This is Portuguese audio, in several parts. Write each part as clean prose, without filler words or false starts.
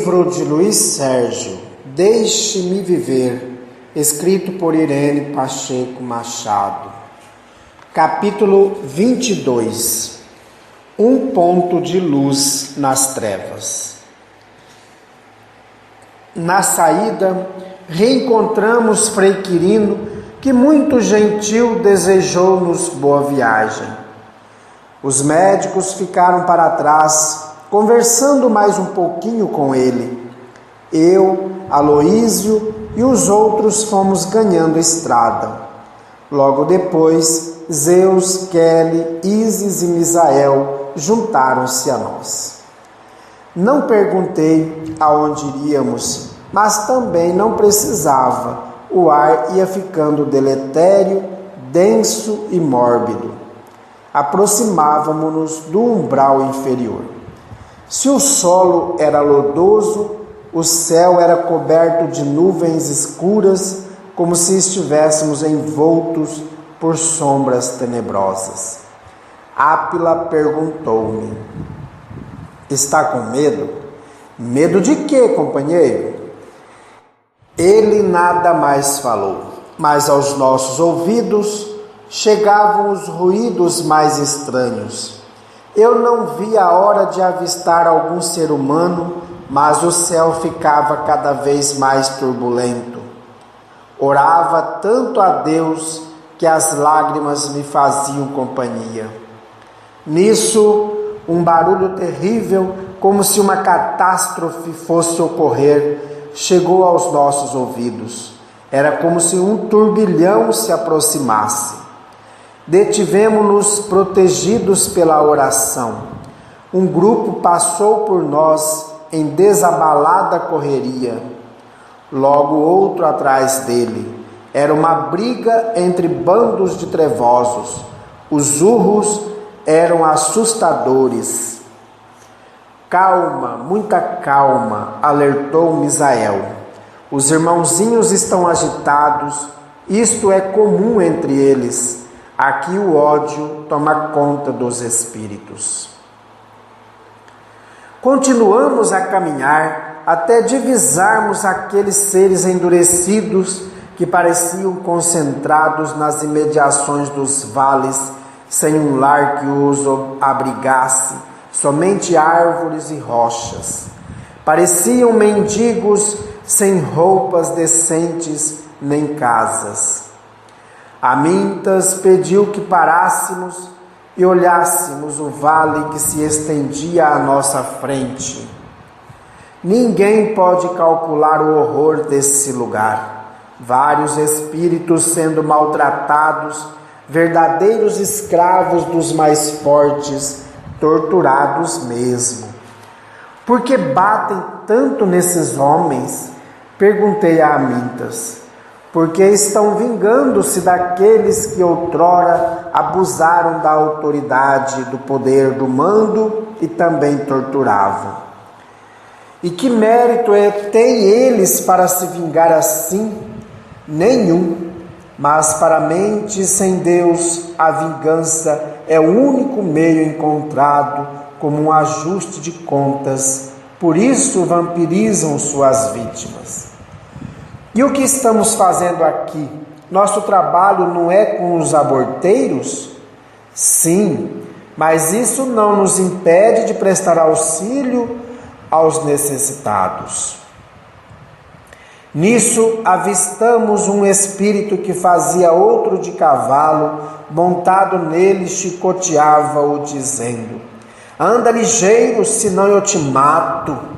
Livro de Luiz Sérgio, Deixe-me Viver, escrito por Irene Pacheco Machado. Capítulo 22. Um ponto de luz nas trevas. Na saída, reencontramos Frei Quirino, que muito gentil desejou-nos boa viagem. Os médicos ficaram para trás, conversando mais um pouquinho com ele. Eu, Aloísio e os outros fomos ganhando estrada. Logo depois, Zeus, Kelly, Ísis e Misael juntaram-se a nós. Não perguntei aonde iríamos, mas também não precisava. O ar ia ficando deletério, denso e mórbido. Aproximávamos-nos do umbral inferior. Se o solo era lodoso, o céu era coberto de nuvens escuras, como se estivéssemos envoltos por sombras tenebrosas. Ápila perguntou-me: "Está com medo?" "Medo de quê, companheiro?" Ele nada mais falou, mas aos nossos ouvidos chegavam os ruídos mais estranhos. Eu não vi a hora de avistar algum ser humano, mas o céu ficava cada vez mais turbulento. Orava tanto a Deus que as lágrimas me faziam companhia. Nisso, um barulho terrível, como se uma catástrofe fosse ocorrer, chegou aos nossos ouvidos. Era como se um turbilhão se aproximasse. Detivemo-nos protegidos pela oração. Um grupo passou por nós em desabalada correria. Logo outro atrás dele. Era uma briga entre bandos de trevosos. Os urros eram assustadores. "Calma, muita calma", alertou Misael. "Os irmãozinhos estão agitados. Isto é comum entre eles. Aqui o ódio toma conta dos espíritos." Continuamos a caminhar até divisarmos aqueles seres endurecidos que pareciam concentrados nas imediações dos vales, sem um lar que os abrigasse, somente árvores e rochas. Pareciam mendigos sem roupas decentes nem casas. Amintas pediu que parássemos e olhássemos o vale que se estendia à nossa frente. Ninguém pode calcular o horror desse lugar. Vários espíritos sendo maltratados, verdadeiros escravos dos mais fortes, torturados mesmo. "Por que batem tanto nesses homens?" perguntei a Amintas. "Porque estão vingando-se daqueles que outrora abusaram da autoridade, do poder do mando e também torturavam." "E que mérito têm eles para se vingar assim?" "Nenhum, mas para mentes sem Deus a vingança é o único meio encontrado como um ajuste de contas, por isso vampirizam suas vítimas." "E o que estamos fazendo aqui? Nosso trabalho não é com os aborteiros?" "Sim, mas isso não nos impede de prestar auxílio aos necessitados." Nisso avistamos um espírito que fazia outro de cavalo, montado nele chicoteava-o dizendo: "Anda ligeiro, senão eu te mato."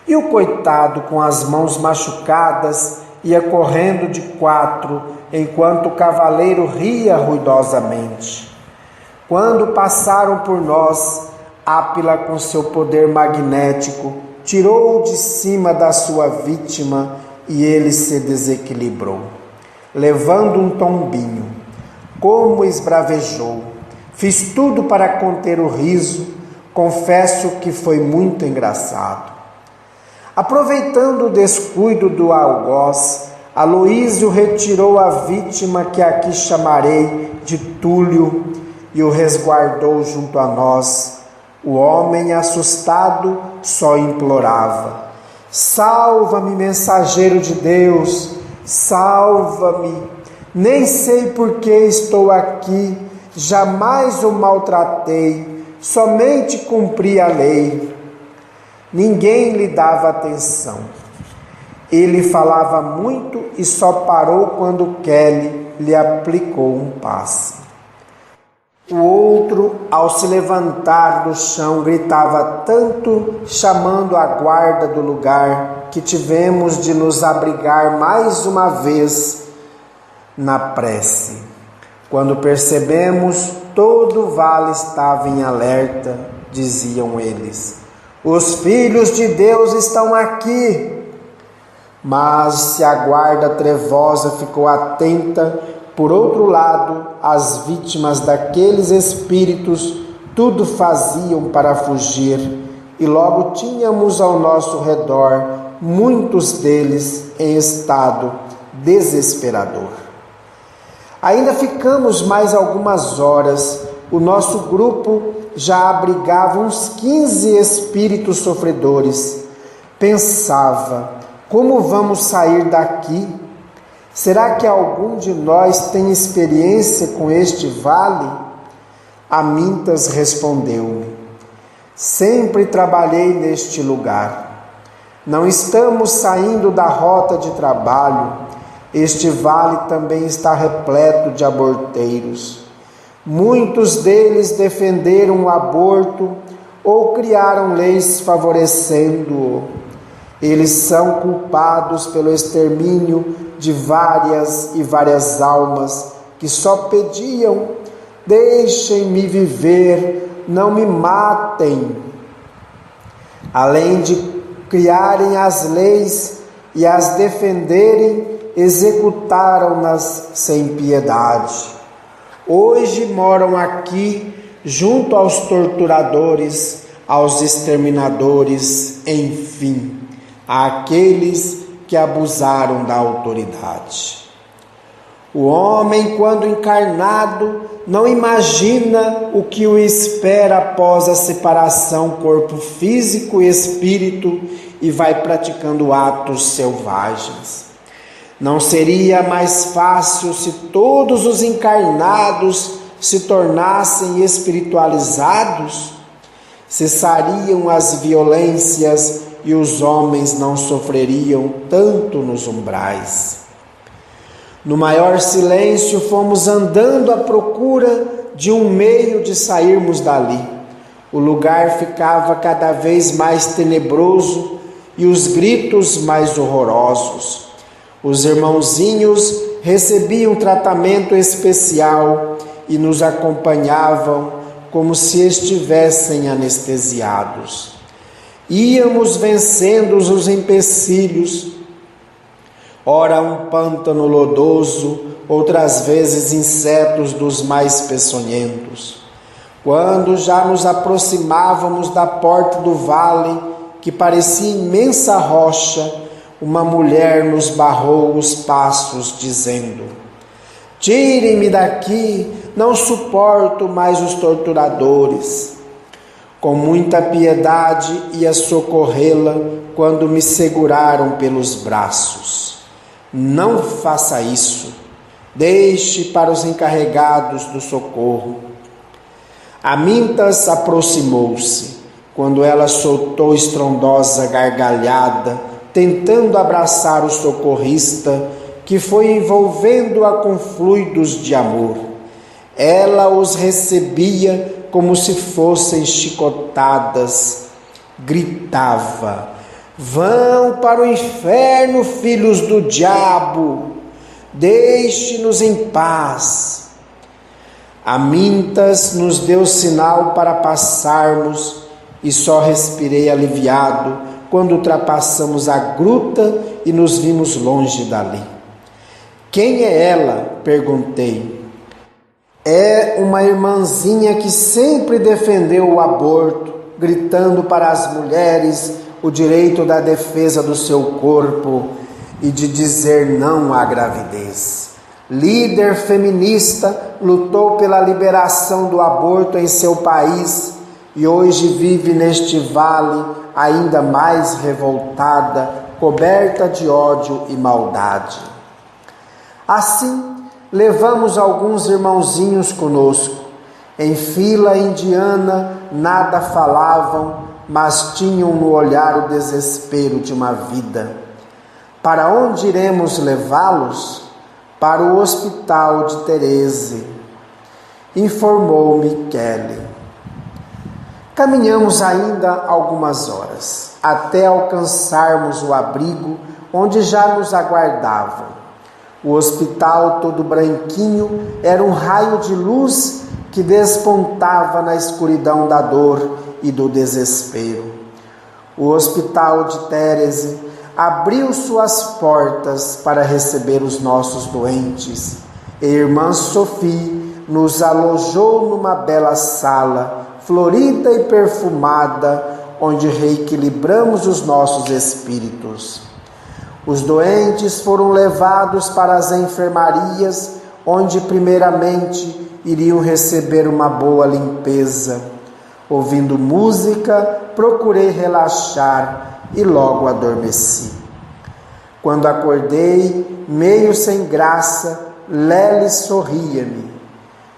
E o coitado, com as mãos machucadas, ia correndo de quatro, enquanto o cavaleiro ria ruidosamente. Quando passaram por nós, Ápila, com seu poder magnético, tirou-o de cima da sua vítima e ele se desequilibrou, levando um tombinho. Como esbravejou! Fiz tudo para conter o riso, confesso que foi muito engraçado. Aproveitando o descuido do algoz, Aloísio retirou a vítima, que aqui chamarei de Túlio, e o resguardou junto a nós. O homem, assustado, só implorava: Salva-me, mensageiro de Deus, salva-me. Nem sei por que estou aqui, jamais o maltratei, somente cumpri a lei. Ninguém lhe dava atenção. Ele falava muito e só parou quando Kelly lhe aplicou um passe. O outro, ao se levantar do chão, gritava tanto, chamando a guarda do lugar, que tivemos de nos abrigar mais uma vez na prece. Quando percebemos, todo o vale estava em alerta, diziam eles. Os filhos de Deus estão aqui. Mas se a guarda trevosa ficou atenta, por outro lado, as vítimas daqueles espíritos tudo faziam para fugir, e logo tínhamos ao nosso redor muitos deles em estado desesperador. Ainda ficamos mais algumas horas. O nosso grupo já abrigava uns 15 espíritos sofredores. Pensava, como vamos sair daqui? Será que algum de nós tem experiência com este vale? Amintas respondeu-me: sempre trabalhei neste lugar. Não estamos saindo da rota de trabalho. Este vale também está repleto de aborteiros. Muitos deles defenderam o aborto ou criaram leis favorecendo-o. Eles são culpados pelo extermínio de várias almas que só pediam: deixem-me viver, não me matem. Além de criarem as leis e as defenderem, executaram-nas sem piedade. Hoje moram aqui junto aos torturadores, aos exterminadores, enfim, àqueles que abusaram da autoridade. O homem, quando encarnado, não imagina o que o espera após a separação corpo físico e espírito e vai praticando atos selvagens. Não seria mais fácil se todos os encarnados se tornassem espiritualizados? Cessariam as violências e os homens não sofreriam tanto nos umbrais. No maior silêncio fomos andando à procura de um meio de sairmos dali. O lugar ficava cada vez mais tenebroso e os gritos mais horrorosos. Os irmãozinhos recebiam tratamento especial e nos acompanhavam como se estivessem anestesiados. Íamos vencendo os empecilhos, ora um pântano lodoso, outras vezes insetos dos mais peçonhentos. Quando já nos aproximávamos da porta do vale, que parecia imensa rocha, uma mulher nos barrou os passos, dizendo: tirem-me daqui, não suporto mais os torturadores. Com muita piedade ia socorrê-la quando me seguraram pelos braços. Não faça isso, deixe para os encarregados do socorro. Amintas aproximou-se, quando ela soltou estrondosa gargalhada, tentando abraçar o socorrista, que foi envolvendo-a com fluidos de amor. Ela os recebia como se fossem chicotadas. Gritava: vão para o inferno, filhos do diabo! Deixe-nos em paz. Amintas nos deu sinal para passarmos e só respirei aliviado quando ultrapassamos a gruta e nos vimos longe dali. Quem é ela? Perguntei. É uma irmãzinha que sempre defendeu o aborto, gritando para as mulheres o direito da defesa do seu corpo e de dizer não à gravidez. Líder feminista, lutou pela liberação do aborto em seu país e hoje vive neste vale ainda mais revoltada, coberta de ódio e maldade. Assim, levamos alguns irmãozinhos conosco. Em fila indiana, nada falavam, mas tinham no olhar o desespero de uma vida. Para onde iremos levá-los? Para o hospital de Terese, informou Michele. Caminhamos ainda algumas horas, até alcançarmos o abrigo onde já nos aguardavam. O hospital, todo branquinho, era um raio de luz que despontava na escuridão da dor e do desespero. O hospital de Terese abriu suas portas para receber os nossos doentes. E irmã Sophie nos alojou numa bela sala, florida e perfumada, onde reequilibramos os nossos espíritos. Os doentes foram levados para as enfermarias, onde primeiramente iriam receber uma boa limpeza. Ouvindo música, procurei relaxar e logo adormeci. Quando acordei, meio sem graça, Lely sorria-me.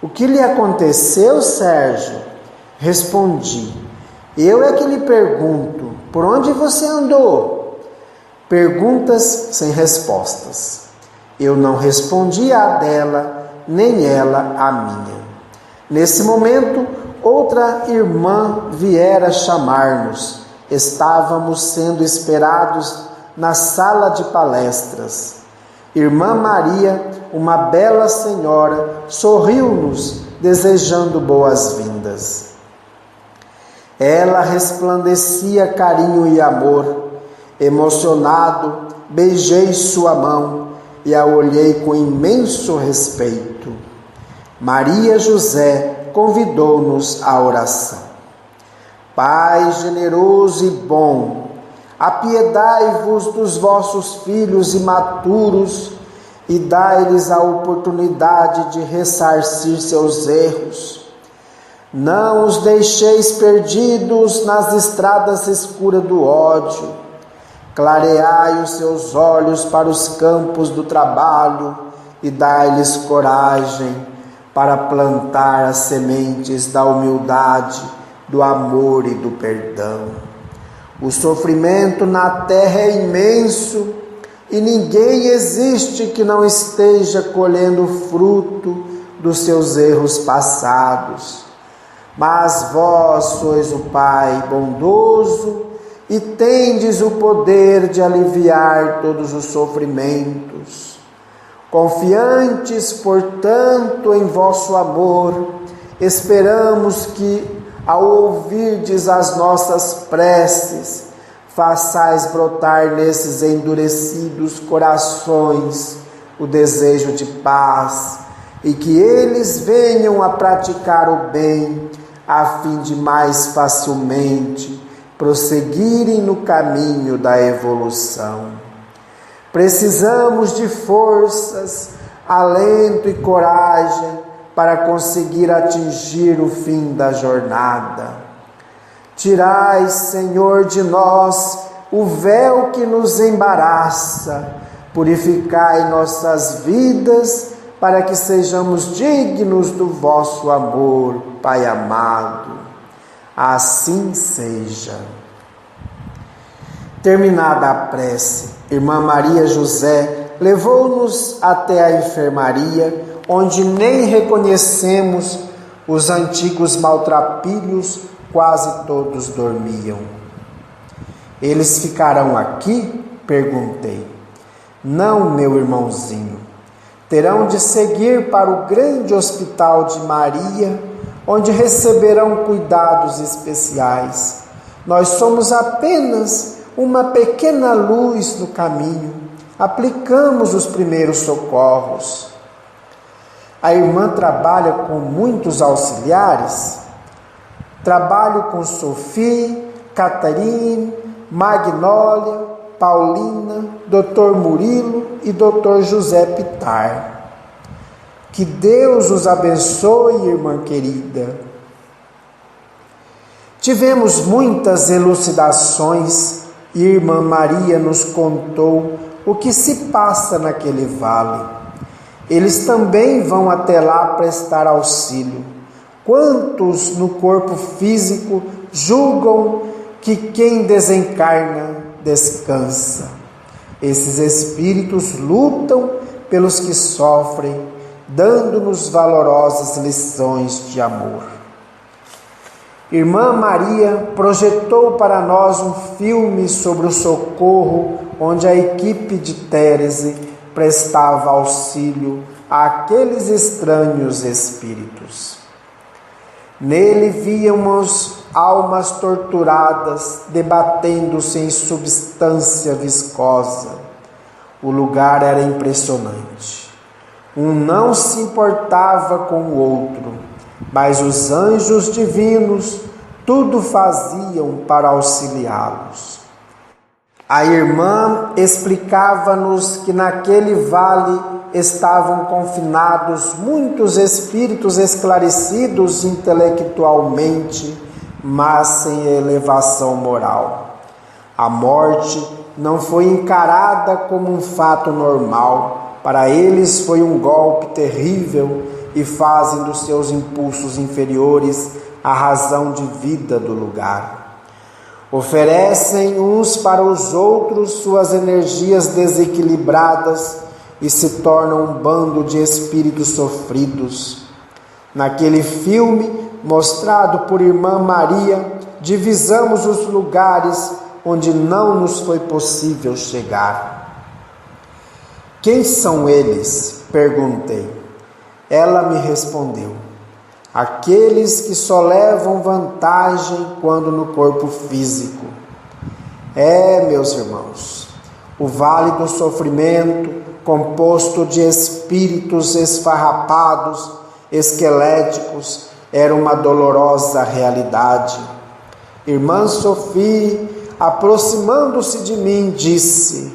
O que lhe aconteceu, Sérgio? Respondi. Eu é que lhe pergunto, por onde você andou? Perguntas sem respostas. Eu não respondi a dela, nem ela a minha. Nesse momento, outra irmã viera chamar-nos. Estávamos sendo esperados na sala de palestras. Irmã Maria, uma bela senhora, sorriu-nos, desejando boas-vindas. Ela resplandecia carinho e amor. Emocionado, beijei sua mão e a olhei com imenso respeito. Maria José convidou-nos à oração. Pai generoso e bom, apiedai-vos dos vossos filhos imaturos e dai-lhes a oportunidade de ressarcir seus erros. Não os deixeis perdidos nas estradas escuras do ódio. Clareai os seus olhos para os campos do trabalho e dai-lhes coragem para plantar as sementes da humildade, do amor e do perdão. O sofrimento na terra é imenso e ninguém existe que não esteja colhendo fruto dos seus erros passados. Mas vós sois o Pai bondoso e tendes o poder de aliviar todos os sofrimentos. Confiantes, portanto, em vosso amor, esperamos que, ao ouvirdes as nossas preces, façais brotar nesses endurecidos corações o desejo de paz e que eles venham a praticar o bem, a fim de mais facilmente prosseguirem no caminho da evolução. Precisamos de forças, alento e coragem para conseguir atingir o fim da jornada. Tirai, Senhor, de nós o véu que nos embaraça, purificai nossas vidas para que sejamos dignos do vosso amor, Pai amado. Assim seja. Terminada a prece, irmã Maria José levou-nos até a enfermaria, onde nem reconhecemos os antigos maltrapilhos, quase todos dormiam. Eles ficarão aqui? Perguntei. Não, meu irmãozinho. Terão de seguir para o grande hospital de Maria, onde receberão cuidados especiais. Nós somos apenas uma pequena luz no caminho. Aplicamos os primeiros socorros. A irmã trabalha com muitos auxiliares. Trabalho com Sophie, Catarine, Magnólia, Paulina, Dr. Murilo e Dr. José Pitar. Que Deus os abençoe, irmã querida. Tivemos muitas elucidações e irmã Maria nos contou o que se passa naquele vale. Eles também vão até lá prestar auxílio. Quantos no corpo físico julgam que quem desencarna descansa? Esses espíritos lutam pelos que sofrem, dando-nos valorosas lições de amor. Irmã Maria projetou para nós um filme sobre o socorro, onde a equipe de Térese prestava auxílio àqueles estranhos espíritos. Nele víamos almas torturadas, debatendo-se em substância viscosa. O lugar era impressionante. Um não se importava com o outro, mas os anjos divinos tudo faziam para auxiliá-los. A irmã explicava-nos que naquele vale estavam confinados muitos espíritos esclarecidos intelectualmente, mas sem elevação moral. A morte não foi encarada como um fato normal. Para eles foi um golpe terrível e fazem dos seus impulsos inferiores a razão de vida do lugar. Oferecem uns para os outros suas energias desequilibradas e se tornam um bando de espíritos sofridos. Naquele filme mostrado por irmã Maria, divisamos os lugares onde não nos foi possível chegar. Quem são eles? Perguntei. Ela me respondeu: aqueles que só levam vantagem quando no corpo físico. Meus irmãos, o vale do sofrimento, composto de espíritos esfarrapados, esqueléticos, era uma dolorosa realidade. Irmã Sophie, aproximando-se de mim, disse: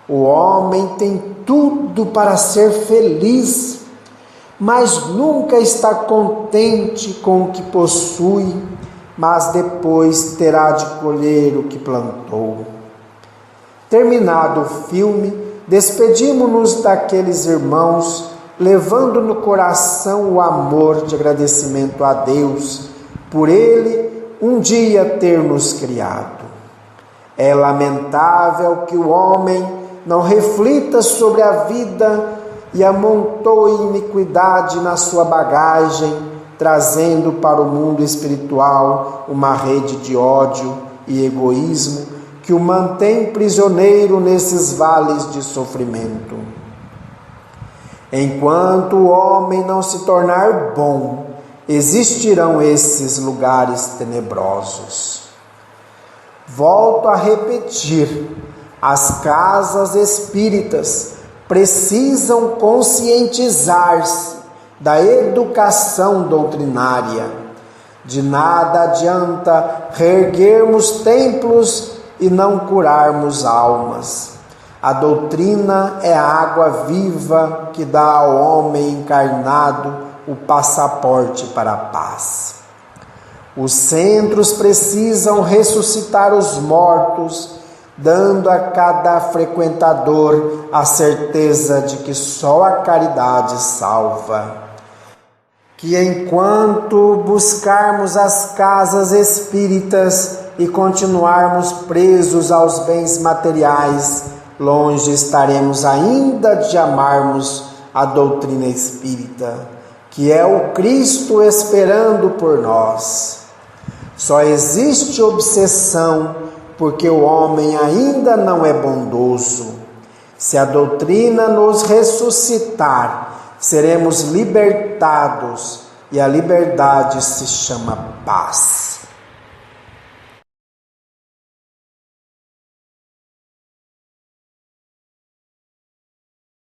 o homem tem tudo para ser feliz, mas nunca está contente com o que possui, mas depois terá de colher o que plantou. Terminado o filme, despedimos-nos daqueles irmãos, levando no coração o amor de agradecimento a Deus, por Ele um dia ter nos criado. É lamentável que o homem não reflita sobre a vida e amontoe iniquidade na sua bagagem, trazendo para o mundo espiritual uma rede de ódio e egoísmo que o mantém prisioneiro nesses vales de sofrimento. Enquanto o homem não se tornar bom, existirão esses lugares tenebrosos. Volto a repetir, as casas espíritas precisam conscientizar-se da educação doutrinária. De nada adianta reerguermos templos e não curarmos almas. A doutrina é a água viva que dá ao homem encarnado o passaporte para a paz. Os centros precisam ressuscitar os mortos, dando a cada frequentador a certeza de que só a caridade salva. Que enquanto buscarmos as casas espíritas e continuarmos presos aos bens materiais, longe estaremos ainda de amarmos a doutrina espírita, que é o Cristo esperando por nós. Só existe obsessão porque o homem ainda não é bondoso. Se a doutrina nos ressuscitar, seremos libertados, e a liberdade se chama paz.